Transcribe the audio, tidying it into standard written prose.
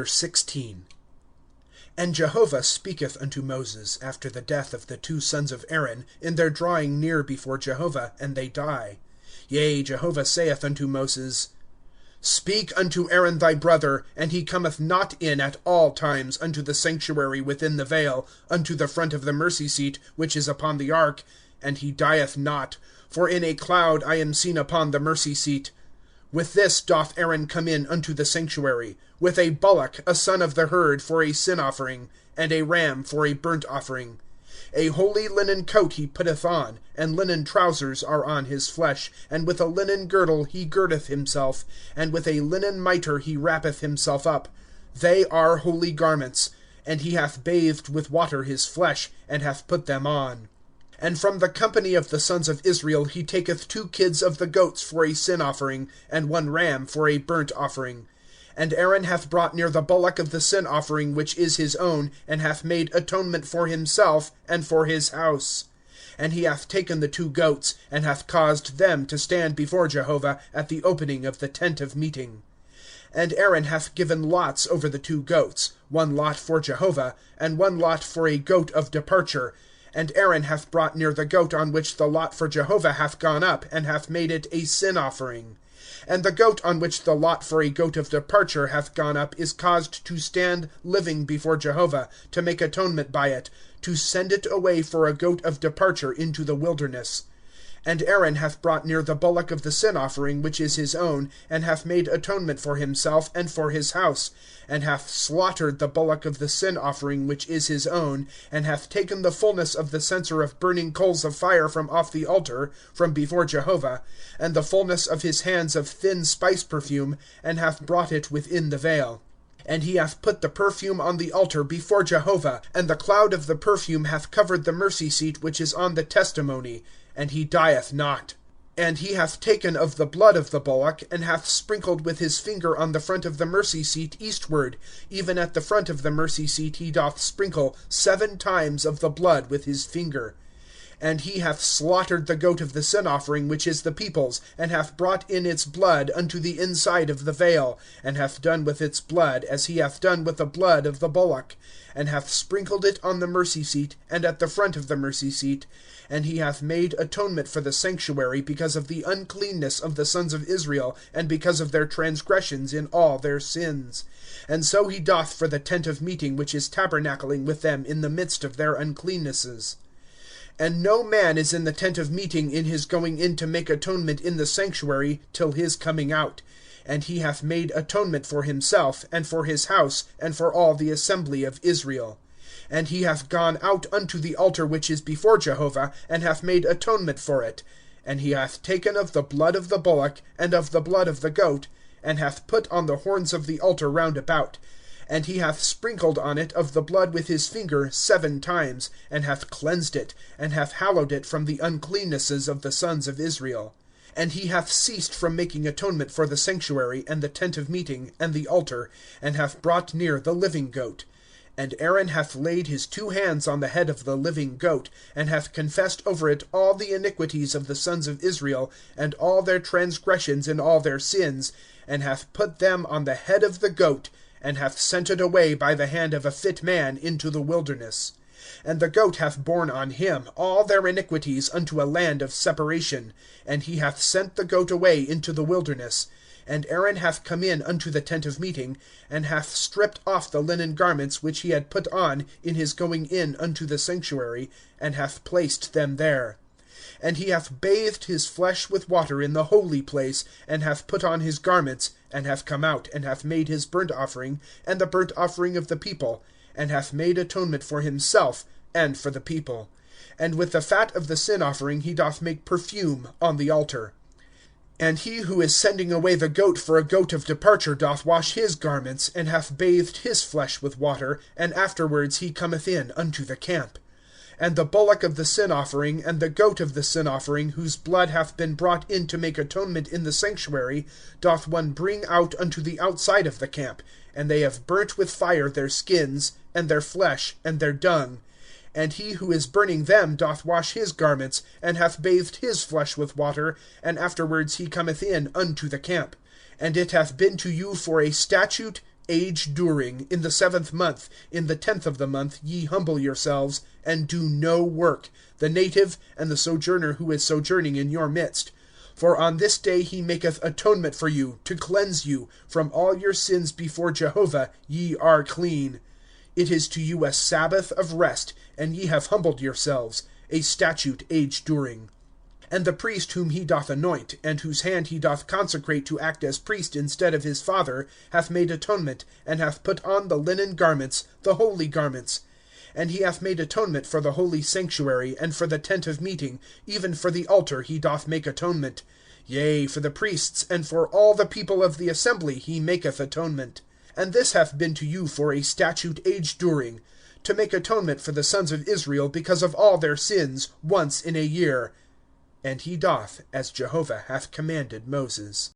16. And Jehovah speaketh unto Moses, after the death of the 2 sons of Aaron, in their drawing near before Jehovah, and they die. Yea, Jehovah saith unto Moses, Speak unto Aaron thy brother, and he cometh not in at all times unto the sanctuary within the veil, unto the front of the mercy seat, which is upon the ark, and he dieth not. For in a cloud I am seen upon the mercy seat. With this doth Aaron come in unto the sanctuary, with a bullock, a son of the herd, for a sin offering, and a ram for a burnt offering. A holy linen coat he putteth on, and linen trousers are on his flesh, and with a linen girdle he girdeth himself, and with a linen mitre he wrappeth himself up. They are holy garments. And he hath bathed with water his flesh, and hath put them on. And from the company of the sons of Israel he taketh 2 kids of the goats for a sin offering, and 1 ram for a burnt offering. And Aaron hath brought near the bullock of the sin offering which is his own, and hath made atonement for himself, and for his house. And he hath taken the 2 goats, and hath caused them to stand before Jehovah at the opening of the tent of meeting. And Aaron hath given lots over the 2 goats, 1 lot for Jehovah, and 1 lot for a goat of departure. And Aaron hath brought near the goat on which the lot for Jehovah hath gone up, and hath made it a sin offering. And the goat on which the lot for a goat of departure hath gone up is caused to stand living before Jehovah, to make atonement by it, to send it away for a goat of departure into the wilderness. And Aaron hath brought near the bullock of the sin offering which is his own, and hath made atonement for himself and for his house, and hath slaughtered the bullock of the sin offering which is his own, and hath taken the fullness of the censer of burning coals of fire from off the altar, from before Jehovah, and the fullness of his hands of thin spice perfume, and hath brought it within the veil. And he hath put the perfume on the altar before Jehovah, and the cloud of the perfume hath covered the mercy seat which is on the testimony, and he dieth not. And he hath taken of the blood of the bullock, and hath sprinkled with his finger on the front of the mercy seat eastward, even at the front of the mercy seat he doth sprinkle 7 times of the blood with his finger. And he hath slaughtered the goat of the sin offering which is the people's, and hath brought in its blood unto the inside of the veil, and hath done with its blood as he hath done with the blood of the bullock, and hath sprinkled it on the mercy seat, and at the front of the mercy seat. And he hath made atonement for the sanctuary because of the uncleanness of the sons of Israel, and because of their transgressions in all their sins. And so he doth for the tent of meeting which is tabernacling with them in the midst of their uncleannesses. And no man is in the tent of meeting in his going in to make atonement in the sanctuary till his coming out. And he hath made atonement for himself, and for his house, and for all the assembly of Israel. And he hath gone out unto the altar which is before Jehovah, and hath made atonement for it. And he hath taken of the blood of the bullock, and of the blood of the goat, and hath put on the horns of the altar round about. And he hath sprinkled on it of the blood with his finger 7 times, and hath cleansed it, and hath hallowed it from the uncleannesses of the sons of Israel. And he hath ceased from making atonement for the sanctuary, and the tent of meeting, and the altar, and hath brought near the living goat. And Aaron hath laid his 2 hands on the head of the living goat, and hath confessed over it all the iniquities of the sons of Israel, and all their transgressions and all their sins, and hath put them on the head of the goat, and hath sent it away by the hand of a fit man into the wilderness. And the goat hath borne on him all their iniquities unto a land of separation, and he hath sent the goat away into the wilderness. And Aaron hath come in unto the tent of meeting, and hath stripped off the linen garments which he had put on in his going in unto the sanctuary, and hath placed them there. And he hath bathed his flesh with water in the holy place, and hath put on his garments, and hath come out, and hath made his burnt offering, and the burnt offering of the people, and hath made atonement for himself, and for the people. And with the fat of the sin offering he doth make perfume on the altar. And he who is sending away the goat for a goat of departure doth wash his garments, and hath bathed his flesh with water, and afterwards he cometh in unto the camp. And the bullock of the sin offering, and the goat of the sin offering, whose blood hath been brought in to make atonement in the sanctuary, doth one bring out unto the outside of the camp, and they have burnt with fire their skins, and their flesh, and their dung. And he who is burning them doth wash his garments, and hath bathed his flesh with water, and afterwards he cometh in unto the camp. And it hath been to you for a statute, age during, in the 7th month, in the 10th of the month, ye humble yourselves, and do no work, the native and the sojourner who is sojourning in your midst. For on this day he maketh atonement for you, to cleanse you; from all your sins before Jehovah ye are clean. It is to you a Sabbath of rest, and ye have humbled yourselves, a statute age during. And the priest whom he doth anoint, and whose hand he doth consecrate to act as priest instead of his father, hath made atonement, and hath put on the linen garments, the holy garments. And he hath made atonement for the holy sanctuary, and for the tent of meeting, even for the altar he doth make atonement. Yea, for the priests, and for all the people of the assembly he maketh atonement. And this hath been to you for a statute age during, to make atonement for the sons of Israel because of all their sins, once in a year. And he doth as Jehovah hath commanded Moses.